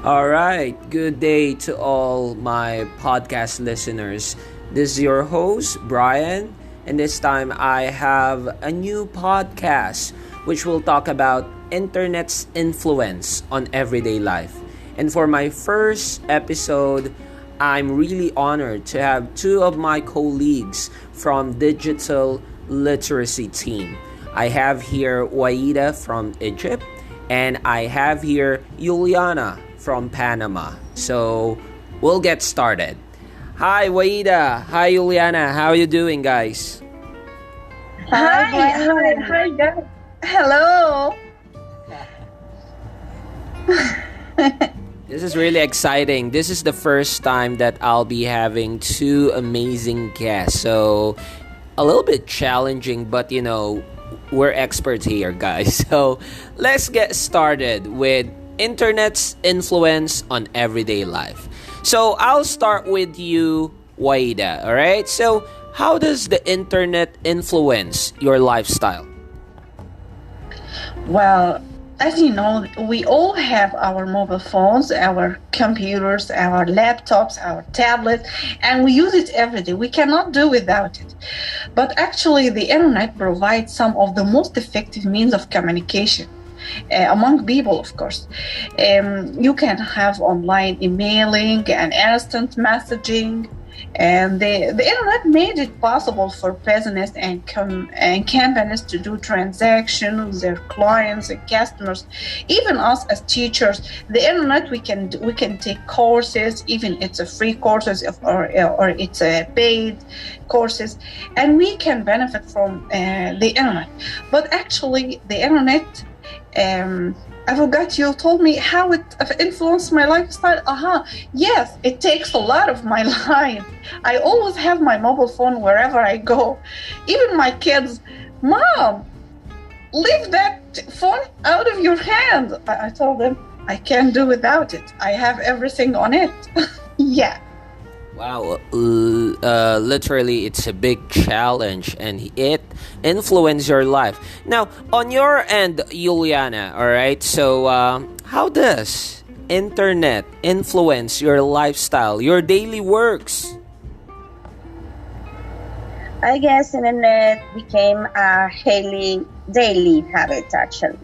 All right, good day to all my podcast listeners. This is your host, Brian, and this time I have a new podcast which will talk about internet's influence on everyday life. And for my first episode, I'm really honored to have two of my colleagues from digital literacy team. I have here Huwayida from Egypt and I have here Yuliana from Panama. So we'll get started. Hi Huwayida, hi Yuliana, how are you doing guys? Hi, guys. Hello. This is really exciting. This is the first time that I'll be having two amazing guests. So a little bit challenging, but we're experts here, guys. So let's get started with internet's influence on everyday life. So I'll start with you, Huwayida. All right. So how does the internet influence your lifestyle? Well, as you know, we all have our mobile phones, our computers, our laptops, our tablets, and we use it every day. We cannot do without it. But actually, the internet provides some of the most effective means of communication. Among people, of course. You can have online emailing and instant messaging, and the internet made it possible for business and companies to do transactions with their clients and customers. Even us as teachers, the internet we can take courses, even it's a free courses or it's a paid courses, and we can benefit from the internet. But actually, the internet I forgot you told me how it influenced my lifestyle. Yes, it takes a lot of my life. I always have my mobile phone wherever I go. Even my kids, Mom, leave that phone out of your hand. I told them I can't do without it. I have everything on it. Yeah. Wow, literally, it's a big challenge and it influences your life. Now, on your end, Yuliana, all right, so how does internet influence your lifestyle, your daily works? I guess internet became a daily habit actually.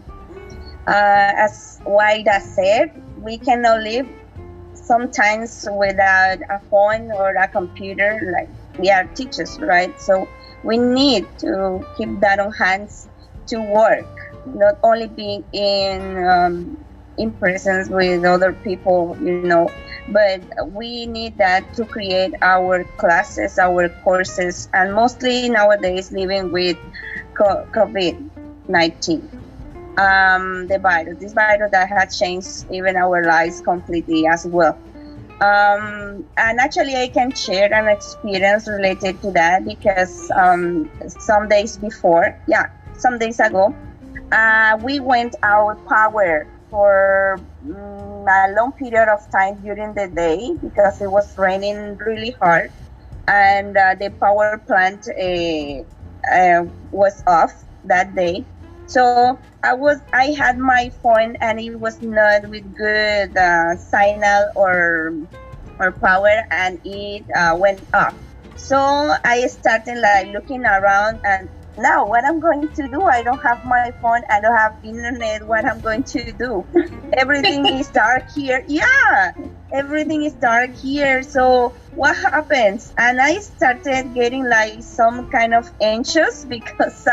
As Waida said, we cannot live sometimes without a phone or a computer. Like, we are teachers, right? So we need to keep that on hands to work, not only being in presence with other people, but we need that to create our classes, our courses, and mostly nowadays living with COVID-19. This virus that has changed even our lives completely as well. And actually, I can share an experience related to that because some days ago, we went out power for a long period of time during the day because it was raining really hard, and the power plant was off that day. So I had my phone and it was not with good signal or power, and it went off. So I started like looking around, and now what I'm going to do? I don't have my phone, I don't have internet. What I'm going to do? Everything is dark here. Yeah, everything is dark here. So what happens? And I started getting like some kind of anxious because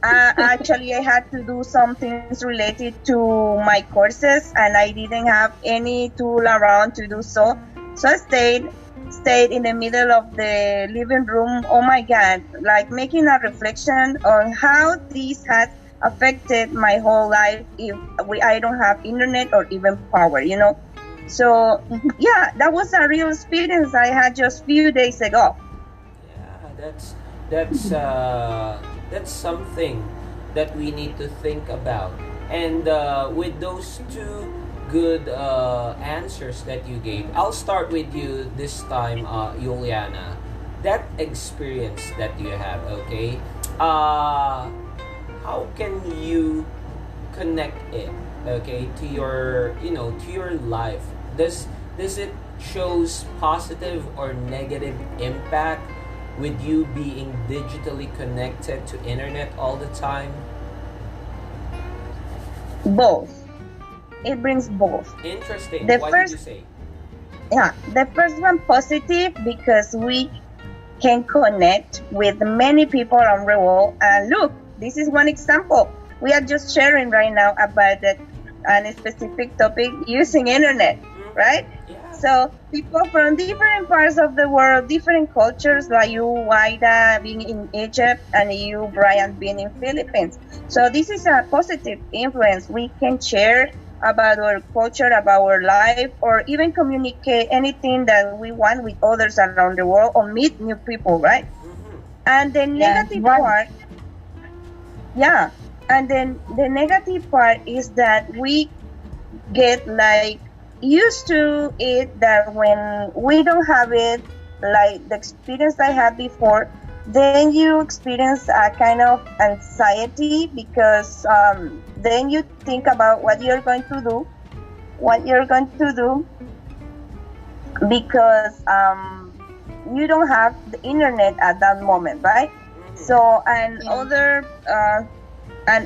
actually, I had to do some things related to my courses, and I didn't have any tool around to do so. So I stayed in the middle of the living room. Oh my God, like making a reflection on how this has affected my whole life if I don't have internet or even power. So yeah, that was a real experience I had just few days ago. Yeah, that's something that we need to think about. And with those two good answers that you gave, I'll start with you this time, Yuliana. That experience that you have, okay? How can you connect it, okay, to your life Does it shows positive or negative impact with you being digitally connected to internet all the time? Both. It brings both. Interesting. The Why did you first, say? yeah, the first one positive because we can connect with many people around the world. And look, this is one example. We are just sharing right now about a specific topic using internet, right? Yeah. So people from different parts of the world, different cultures, like you, Huwayida, being in Egypt, and you, Brian, being in Philippines. So this is a positive influence. We can share about our culture, about our life, or even communicate anything that we want with others around the world, or meet new people, right? And the Yeah, negative right. part, yeah, and then the negative part is that we get like used to it, that when we don't have it, like the experience I had before, then you experience a kind of anxiety because then you think about what you're going to do because you don't have the internet at that moment, right? So and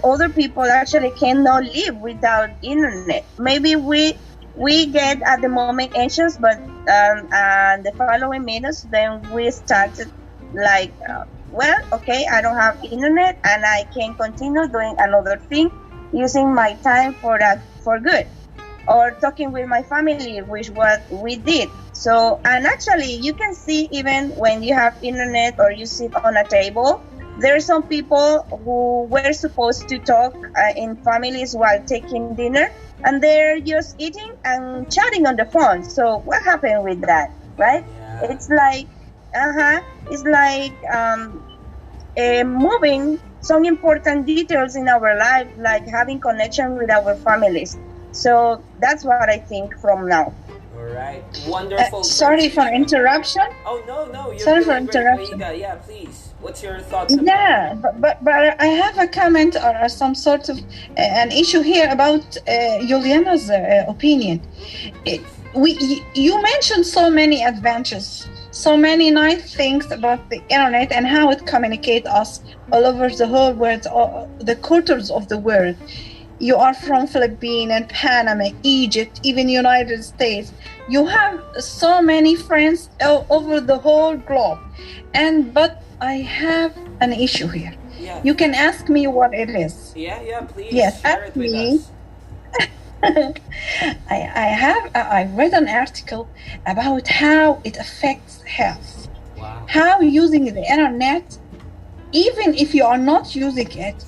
other people actually cannot live without internet. Maybe we get at the moment anxious, but and the following minutes, then we started like, well, okay, I don't have internet, and I can continue doing another thing, using my time for that for good, or talking with my family, which what we did. So, and actually, you can see even when you have internet or you sit on a table, there are some people who were supposed to talk in families while taking dinner, and they're just eating and chatting on the phone. So what happened with that, right? Yeah. It's like moving some important details in our life, like having connection with our families. So that's what I think from now. All right. Wonderful. Sorry for interruption. Oh no, you're Sorry for doing great, interruption. Huwayida. Yeah, please. What's your thoughts about? Yeah, but I have a comment or some sort of an issue here about Juliana's opinion. It, you mentioned so many adventures, so many nice things about the internet and how it communicates us all over the whole world, or the quarters of the world. You are from Philippines and Panama, Egypt, even United States. You have so many friends all over the whole globe. But I have an issue here. Yeah. You can ask me what it is. Yeah, please Yes, share ask it with me. us. I read an article about how it affects health. Wow. How using the internet, even if you are not using it,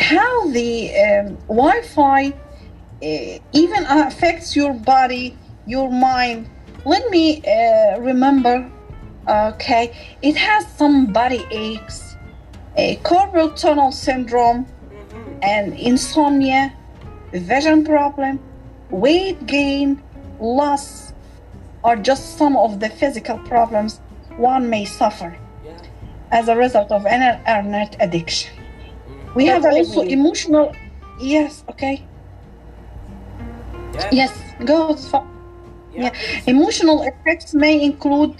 how the Wi-Fi even affects your body, your mind. Let me remember. Okay, it has some body aches, carpal tunnel syndrome, and insomnia, vision problem, weight gain, loss, or just some of the physical problems one may suffer Yeah. as a result of internet addiction. We have Totally also agree. emotional. Yes. Okay. Yeah. Yes. Go. Yeah. Please. Emotional effects may include,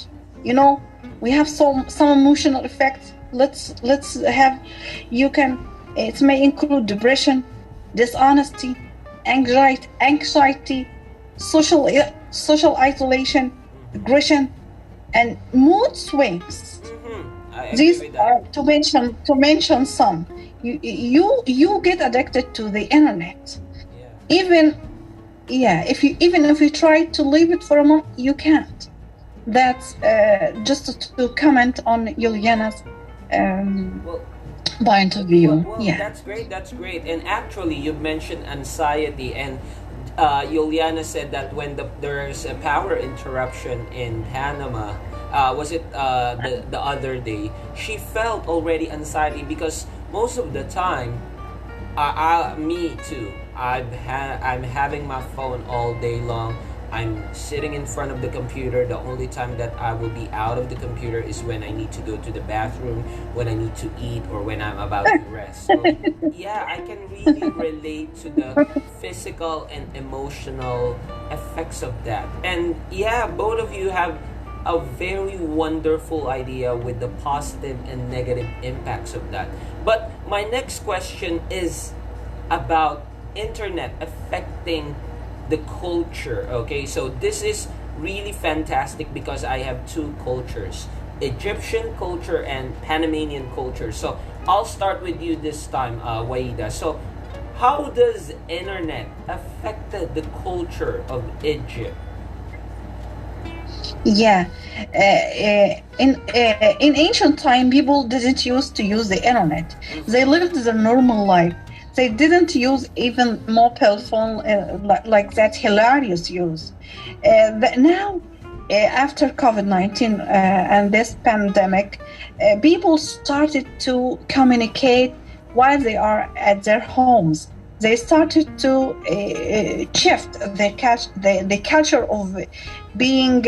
we have some emotional effects. Let's have. You can. It may include depression, dishonesty, anxiety, social isolation, aggression, and mood swings. I agree These with are that. to mention some. You get addicted to the internet. Yeah. Even if you try to leave it for a month, you can't. That's just to comment on Juliana's Well, point of view. well, Yeah. that's great. That's great. And actually, you mentioned anxiety, and Yuliana said that when there's a power interruption in Panama, was it the other day? She felt already anxiety because most of the time, me too. I'm having my phone all day long. I'm sitting in front of the computer. The only time that I will be out of the computer is when I need to go to the bathroom, when I need to eat, or when I'm about to rest. So, yeah, I can really relate to the physical and emotional effects of that. And yeah, both of you have a very wonderful idea with the positive and negative impacts of that. But my next question is about internet affecting the culture. Okay, so this is really fantastic because I have two cultures, Egyptian culture and Panamanian culture. So I'll start with you this time, Waida. So how does internet affect the culture of Egypt? Yeah, in ancient time, people didn't used to use the internet. They lived their normal life. They didn't use even mobile phone like that hilarious use. But now, after COVID-19 and this pandemic, people started to communicate while they are at their homes. They started to shift the culture of being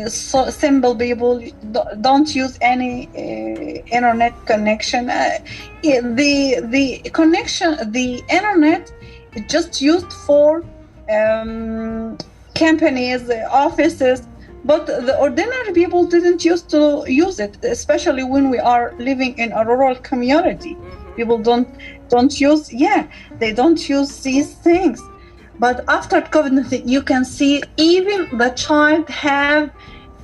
simple people don't use any internet connection. The connection, the internet is just used for companies, offices, but the ordinary people didn't used to use it, especially when we are living in a rural community. People don't use, they don't use these things. But after COVID, you can see even the child have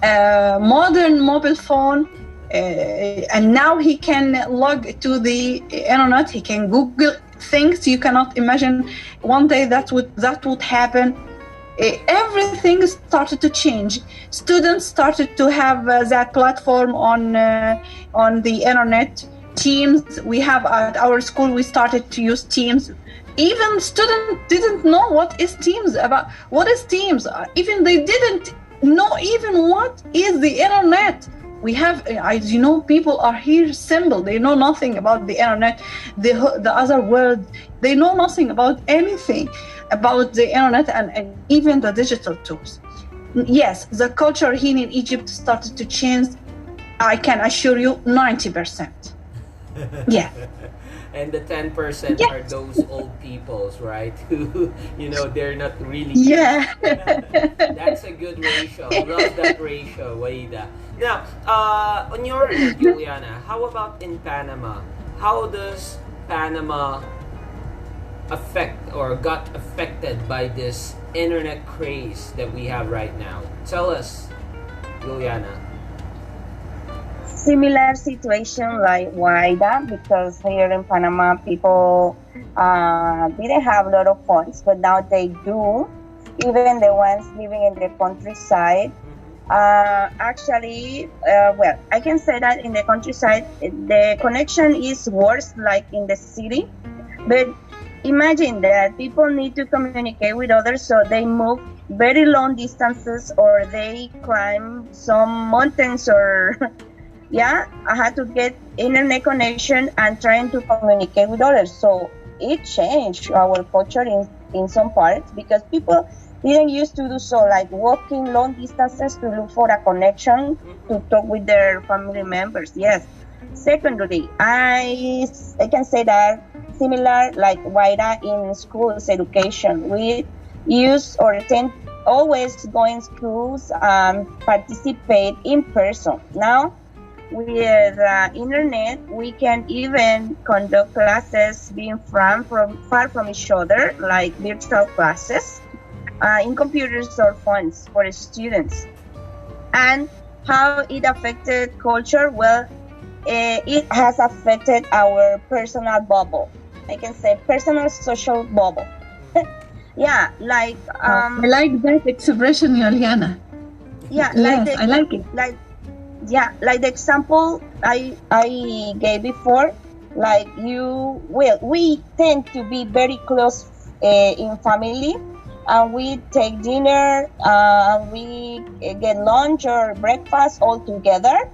a modern mobile phone, and now he can log to the internet. He can Google things you cannot imagine. One day that would happen. Everything started to change. Students started to have that platform on the internet. Teams, we have at our school, we started to use Teams. Even students didn't know what is Teams about. What is Teams? Even they didn't know even what is the internet. We have, as you know, people are here simple. They know nothing about the internet, the other world. They know nothing about anything about the internet and even the digital tools. Yes, the culture here in Egypt started to change. I can assure you, 90%. Yeah. And the 10% are those old peoples, right? Who, they're not really. Yeah. That's a good ratio. Love that ratio, Waida. Now, on your end, Yuliana, how about in Panama? How does Panama affect or got affected by this internet craze that we have right now? Tell us, Yuliana. Similar situation like Huwayida, because here in Panama people didn't have a lot of funds, but now they do. Even the ones living in the countryside. Actually, I can say that in the countryside the connection is worse like in the city, but imagine that people need to communicate with others, so they move very long distances or they climb some mountains or I had to get internet connection and trying to communicate with others. So it changed our culture in some parts because people didn't used to do so, like walking long distances to look for a connection to talk with their family members. Yes. Secondly, I can say that similar like Huwayida in schools education, we use or tend always go in schools participate in person. Now with internet, we can even conduct classes being far from each other, like virtual classes, in computers or phones for students. And how it affected culture? Well, it has affected our personal bubble. I can say personal social bubble. Like I like that expression, Yuliana. I like it. Like the example I gave before, like we tend to be very close in family, and we take dinner, and we get lunch or breakfast all together,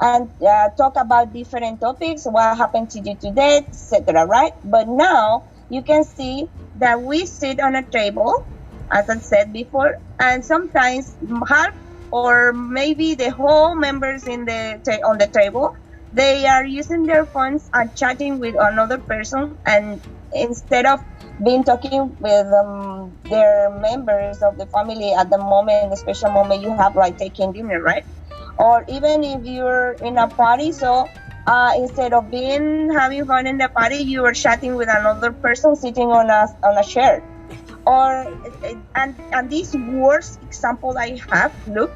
and talk about different topics, what happened to you today, etc. Right? But now you can see that we sit on a table as I said before, and sometimes half or maybe the whole members in on the table, they are using their phones and chatting with another person, and instead of being talking with their members of the family at the moment, the special moment you have, like taking dinner, right? Or even if you're in a party, so instead of being having fun in the party, you are chatting with another person sitting on a chair. Or and this worst example I have, look,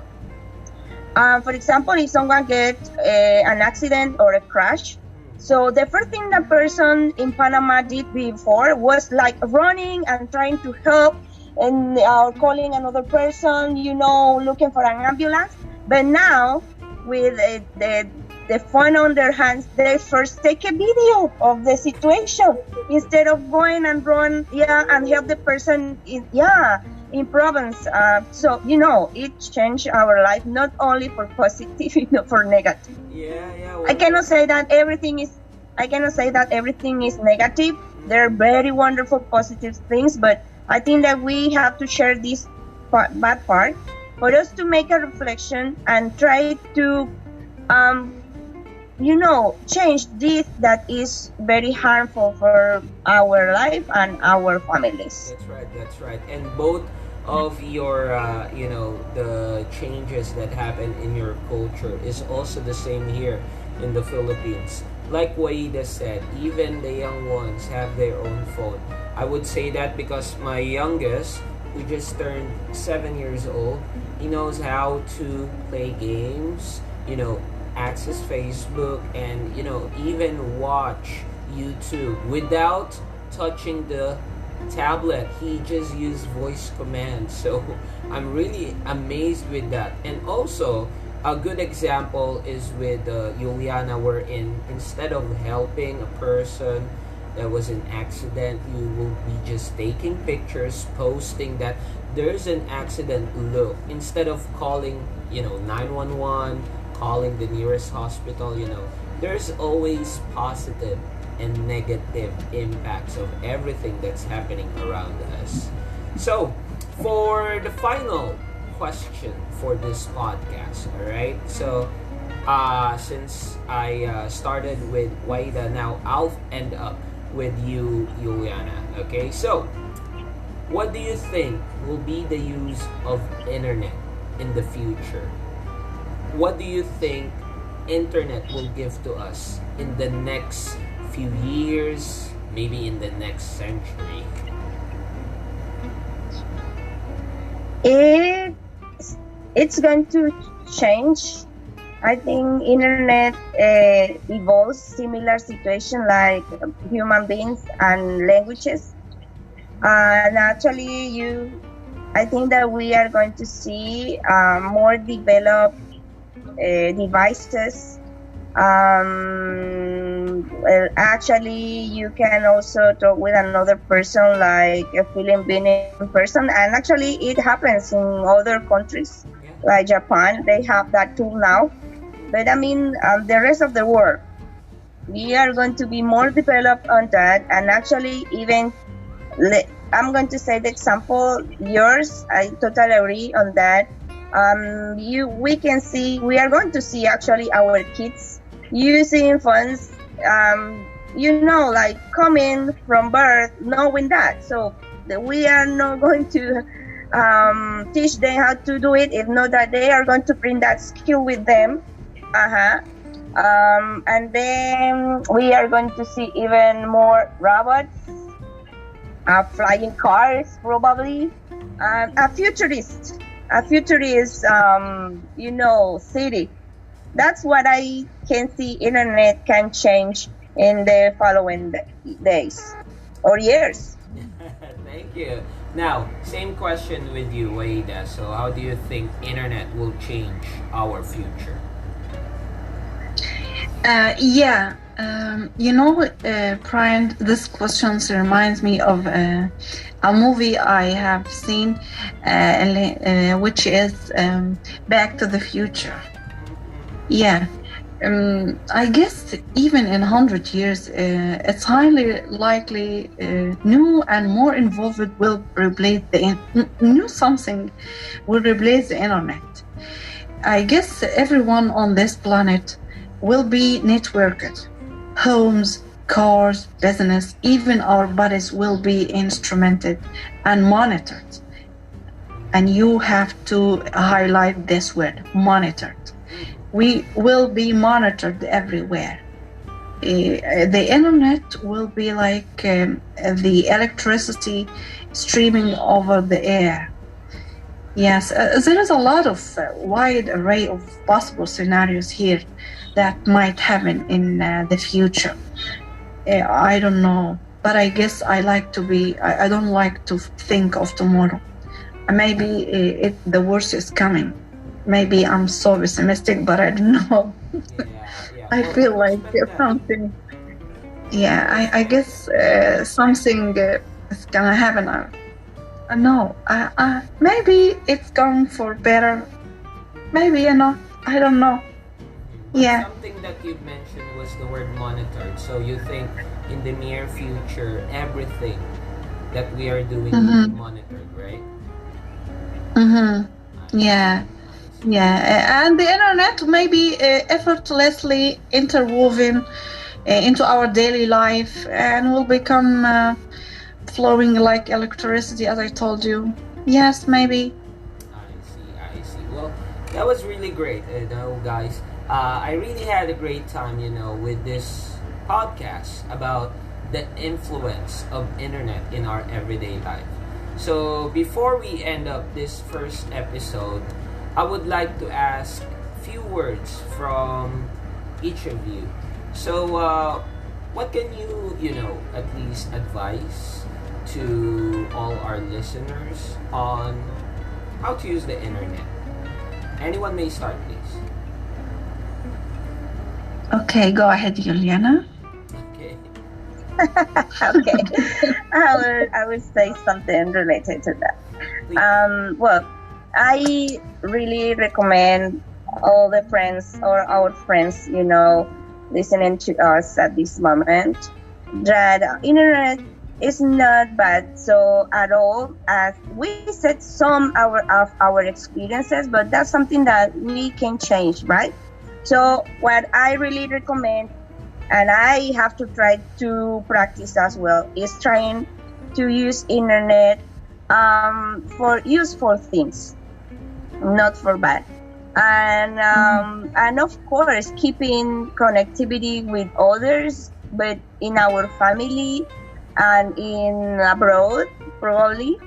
for example, if someone gets an accident or a crash, so the first thing the person in Panama did before was like running and trying to help and calling another person, looking for an ambulance. But now, with the phone on their hands, they first take a video of the situation instead of going and run, and help the person in province. So it changed our life, not only for positive, for negative. Well, I cannot say that everything is. I cannot say that everything is negative. There are very wonderful positive things, but I think that we have to share this bad part for us to make a reflection and try to change this that is very harmful for our life and our families. That's right. And both of your, the changes that happen in your culture is also the same here in the Philippines. Like Huwayida said, even the young ones have their own phone. I would say that because my youngest, who just turned 7 years old, he knows how to play games, access Facebook, and even watch YouTube without touching the tablet. He just used voice commands. So I'm really amazed with that. And also a good example is with Yuliana, wherein instead of helping a person that was in accident, you will be just taking pictures, posting that there's an accident, look, instead of calling 911, calling the nearest hospital. There's always positive and negative impacts of everything that's happening around us. So for the final question for this podcast, all right, so since I started with Huwayida, now I'll end up with you, Yuliana. Okay, so what do you think will be the use of internet in the future? What do you think internet will give to us in the next few years, maybe in the next century? It's going to change. I think internet evolves similar situation like human beings and languages. And actually, I think that we are going to see more developed devices. Actually, you can also talk with another person, like a feeling being in person. And actually, it happens in other countries, like Japan. They have that tool now. But I mean, the rest of the world, we are going to be more developed on that. And actually, even I'm going to say the example yours. I totally agree on that. We are going to see actually our kids using phones, like coming from birth, knowing that. So we are not going to teach them how to do it, if not that they are going to bring that skill with them. And then we are going to see even more robots, flying cars, probably, a futurist, city. That's what I can see internet can change in the following days or years. Thank you. Now, same question with you, Huwayida. So how do you think internet will change our future? Brian, this question reminds me of a movie I have seen, which is Back to the Future. Yeah. I guess even in 100 years, it's highly likely new and more involved will replace new something will replace the internet. I guess everyone on this planet will be networked. Homes, cars, business, even our bodies will be instrumented and monitored. And you have to highlight this word, monitored. We will be monitored everywhere. The internet will be like the electricity streaming over the air. Yes, there is a lot of wide array of possible scenarios here that might happen in the future. I don't know, but I guess I don't like to think of tomorrow. Maybe the worst is coming. Maybe I'm so pessimistic, but I don't know. Yeah, yeah. I Well, feel I like respect that. something. Yeah, I guess something is gonna happen. No, maybe it's going for better. Maybe not. I don't know. But Yeah. something that you mentioned was the word monitored. So you think in the near future, everything that we are doing will be Mm-hmm. monitored, right? Mm-hmm. I see. Yeah. I see. Yeah. And the internet may be effortlessly interwoven into our daily life and will become flowing like electricity, as I told you. Yes, maybe. I see, I see. Well, that was really great, guys. I really had a great time, with this podcast about the influence of internet in our everyday life. So before we end up this first episode, I would like to ask few words from each of you. So, what can at least advise to all our listeners on how to use the internet? Anyone may start, please. Okay, go ahead, Yuliana. Okay. Okay, I will say something related to that. Please. Well, I really recommend all the friends or our friends, listening to us at this moment, that internet is not bad so at all. As we said, some of our experiences, but that's something that we can change, right? So what I really recommend, and I have to try to practice as well, is trying to use internet for useful things, not for bad. And of course, keeping connectivity with others, but in our family and in abroad, probably.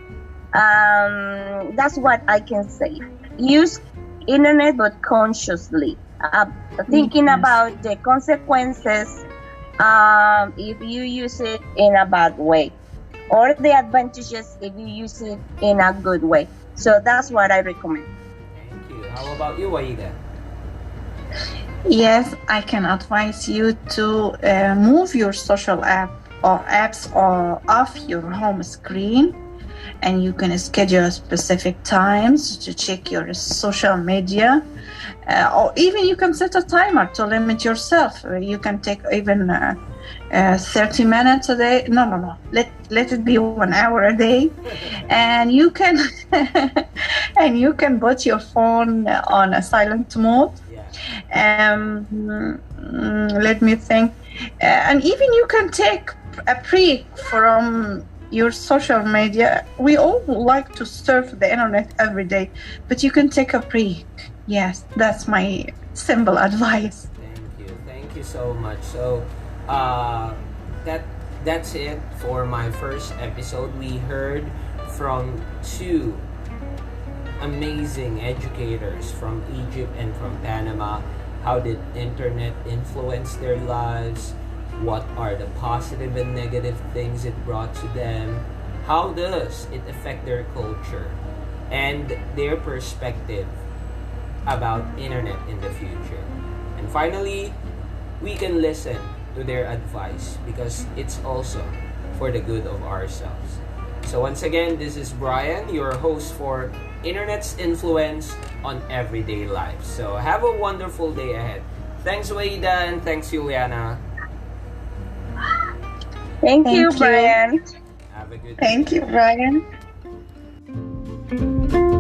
That's what I can say. Use internet, but consciously, thinking Yes. about the consequences if you use it in a bad way, or the advantages if you use it in a good way. So that's what I recommend. Thank you. How about you, Waida? Yes, I can advise you to move your social apps or off your home screen, and you can schedule specific times to check your social media, or even you can set a timer to limit yourself. You can take even 30 minutes a day. No. Let it be 1 hour a day, and you can and you can put your phone on a silent mode. Yeah. Let me think. And even you can take a break from your social media. We all like to surf the internet every day, but you can take a break. Yes, that's my simple advice. Thank you so much. So, uh, that that's it for my first episode. We heard from two amazing educators from Egypt and from Panama. How did internet influence their lives? What are the positive and negative things it brought to them? How does it affect their culture and their perspective about internet in the future? And finally, we can listen to their advice because it's also for the good of ourselves. So once again, this is Brian, your host for Internet's Influence on Everyday Life. So have a wonderful day ahead. Thanks, Huwayida, and thanks, Yuliana. Thank you, Thank you. Brian. Have a good Thank you, Brian. day.